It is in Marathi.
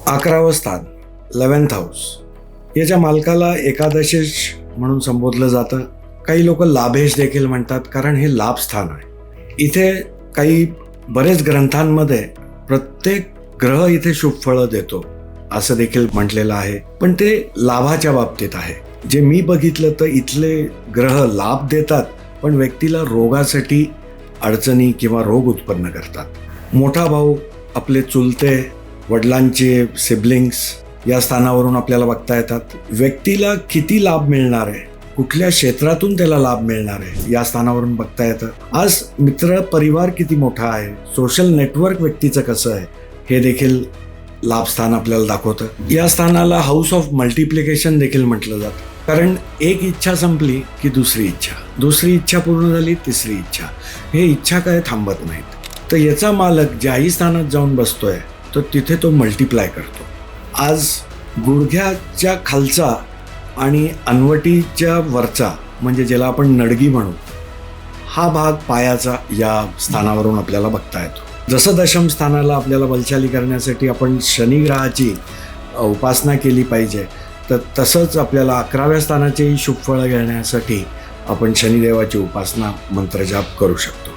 11वं स्थान 11th हाऊस. याच्या मालकाला एकादशेश म्हणून संबोधलं जातं. काही लोक लाभेश देखील म्हणतात, कारण हे लाभ स्थान आहे. इथे काही बरेच ग्रंथांमध्ये प्रत्येक ग्रह इथे शुभ फळं देतो असं देखील म्हटलेलं आहे, पण ते लाभाच्या बाबतीत आहे. जे मी बघितलं तर इथले ग्रह लाभ देतात, पण व्यक्तीला रोगासाठी अडचणी किंवा रोग उत्पन्न करतात. मोठा भाऊ, आपले चुलते, वडिलांचे सिबलिंग्स या स्थानावरून आपल्याला बघता येतात. व्यक्तीला किती लाभ मिळणार आहे, कुठल्या क्षेत्रातून त्याला लाभ मिळणार आहे या स्थानावरून बघता येतं. आज मित्र परिवार किती मोठा आहे, सोशल नेटवर्क व्यक्तीचं कसं आहे हे देखील लाभ स्थान आपल्याला दाखवतं. या स्थानाला हाऊस ऑफ मल्टिप्लिकेशन देखील म्हटलं जातं, कारण एक इच्छा संपली की दुसरी इच्छा पूर्ण झाली, तिसरी इच्छा. हे इच्छा काय थांबत नाहीत. तर याचा मालक ज्याही स्थानात जाऊन बसतोय तर तिथे तो मल्टिप्लाय करतो. आज गुडघ्याच्या खालचा आणि अनवटीच्या वरचा, म्हणजे ज्याला आपण नडगी म्हणू, हा भाग पायाचा या स्थानावरून आपल्याला बघता येतो. जसं दशम स्थानाला आपल्याला बलशाली करण्यासाठी आपण शनी ग्रहाची उपासना केली पाहिजे, तर तसंच आपल्याला 11व्या स्थानाचेही शुभ फळं घेण्यासाठी आपण शनिदेवाची उपासना मंत्रजाप करू शकतो.